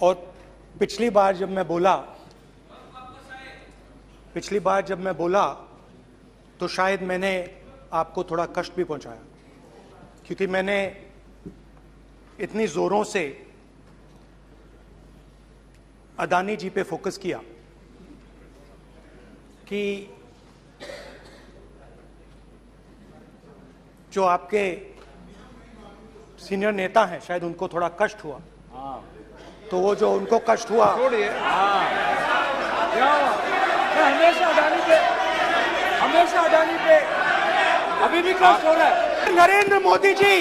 और पिछली बार जब मैं बोला तो शायद मैंने आपको थोड़ा कष्ट भी पहुंचाया, क्योंकि मैंने इतनी जोरों से अडानी जी पे फोकस किया कि जो आपके सीनियर नेता हैं शायद उनको थोड़ा कष्ट हुआ। तो वो जो उनको कष्ट हुआ, हमेशा अडानी पे अभी भी कष्ट हो रहा है। नरेंद्र मोदी जी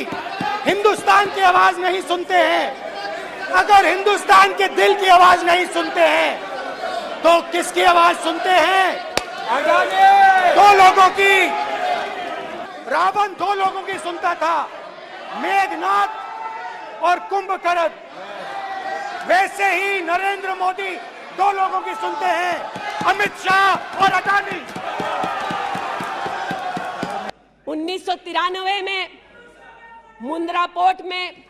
हिंदुस्तान की आवाज नहीं सुनते हैं। अगर हिंदुस्तान के दिल की आवाज नहीं सुनते हैं तो किसकी आवाज सुनते हैं? अडानी। दो लोगों की। रावण दो लोगों की सुनता था, मेघनाथ और कुंभकर्ण। वैसे ही नरेंद्र मोदी दो लोगों की सुनते हैं, अमित शाह और अडानी। 1993 में मुंद्रा पोर्ट में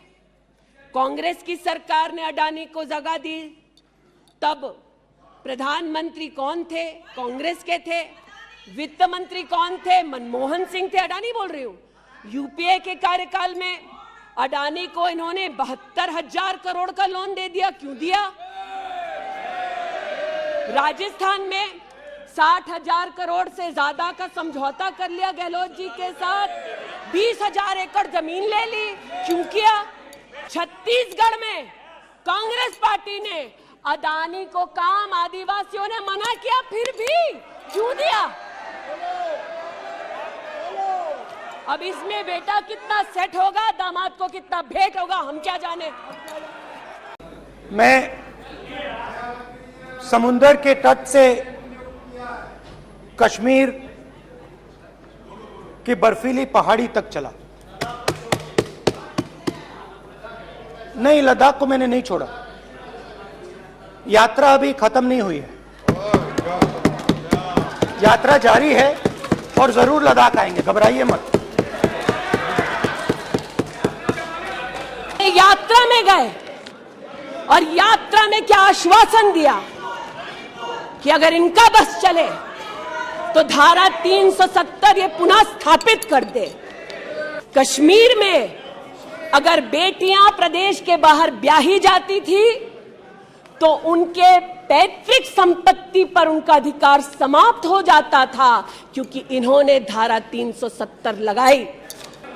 कांग्रेस की सरकार ने अडानी को जगह दी। तब प्रधानमंत्री कौन थे? कांग्रेस के थे। वित्त मंत्री कौन थे? मनमोहन सिंह थे। अडानी बोल रही हूं। यूपीए के कार्यकाल में अडानी को इन्होंने 72,000 करोड़ का लोन दे दिया। क्यों दिया? राजस्थान में 60,000 करोड़ से ज्यादा का समझौता कर लिया गहलोत जी के साथ। 20,000 एकड़ जमीन ले ली। क्यों किया? छत्तीसगढ़ में कांग्रेस पार्टी ने अडानी को काम आदिवासियों ने मना किया, फिर भी क्यों दिया? अब इसमें बेटा कितना सेट होगा, दामाद को कितना भेंट होगा, हम क्या जाने। मैं समुंदर के तट से कश्मीर की बर्फीली पहाड़ी तक चला। नहीं, लद्दाख को मैंने नहीं छोड़ा। यात्रा अभी खत्म नहीं हुई है, यात्रा जारी है और जरूर लद्दाख आएंगे, घबराइए मत। यात्रा में गए और यात्रा में क्या आश्वासन दिया कि अगर इनका बस चले तो धारा 370 ये पुनः स्थापित कर दे। कश्मीर में अगर बेटियां प्रदेश के बाहर ब्याही जाती थी तो उनके पैतृक संपत्ति पर उनका अधिकार समाप्त हो जाता था, क्योंकि इन्होंने धारा 370 लगाई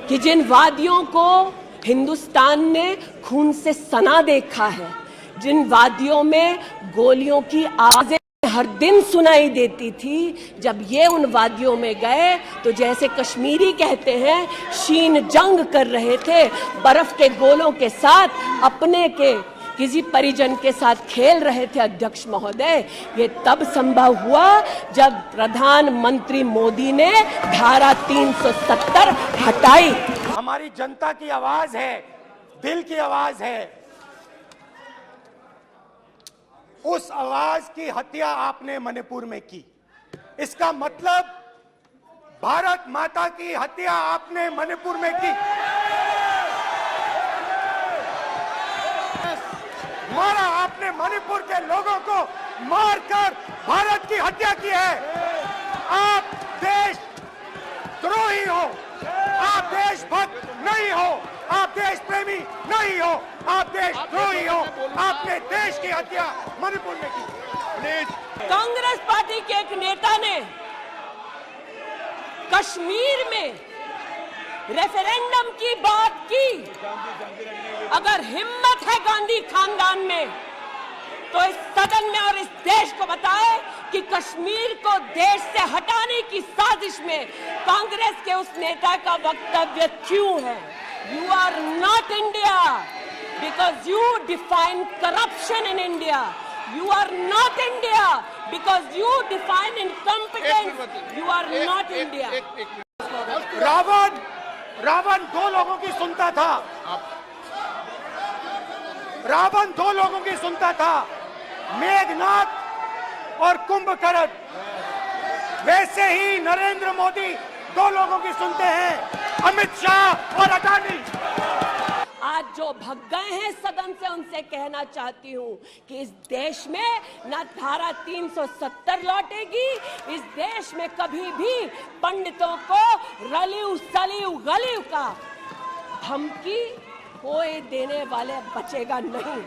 कि जिन वादियों को हिंदुस्तान ने खून से सना देखा है, जिन वादियों में गोलियों की आवाजें हर दिन सुनाई देती थी, जब ये उन वादियों में गए तो जैसे कश्मीरी कहते हैं शीन जंग कर रहे थे, बर्फ के गोलों के साथ अपने के किसी परिजन के साथ खेल रहे थे। अध्यक्ष महोदय, ये तब संभव हुआ जब प्रधानमंत्री मोदी ने धारा 370 हटाई। हमारी जनता की आवाज है, दिल की आवाज है। उस आवाज की हत्या आपने मणिपुर में की। इसका मतलब भारत माता की हत्या आपने मणिपुर में की। मारा आपने मणिपुर के लोगों को, मारकर भारत की हत्या की है। आप देशद्रोही हो, आप देशभक्त नहीं हो, आप देश प्रेमी नहीं हो, आप देशद्रोही हो। आपने देश की हत्या मणिपुर में की। कांग्रेस पार्टी के एक नेता ने कश्मीर में रेफरेंडम की बात की। अगर हिम्मत है गांधी खानदान में तो इस सदन में और इस देश को बताए कि कश्मीर को देश से हटाने की साजिश में कांग्रेस के उस नेता का वक्तव्य क्यों है। You are not India because you define corruption in India. You are not India because you define incompetence. You are not India. Ravan दो लोगों की सुनता था। रावण दो लोगों की सुनता था, मेघनाथ और कुंभकर्ण। वैसे ही नरेंद्र मोदी दो लोगों की सुनते हैं, अमित शाह और अडानी। आज जो भग गए हैं सदन से उनसे कहना चाहती हूं कि इस देश में न धारा 370 लौटेगी। इस देश में कभी भी पंडितों को रलिव सलिव गलिव का धमकी कोई देने वाले बचेगा नहीं।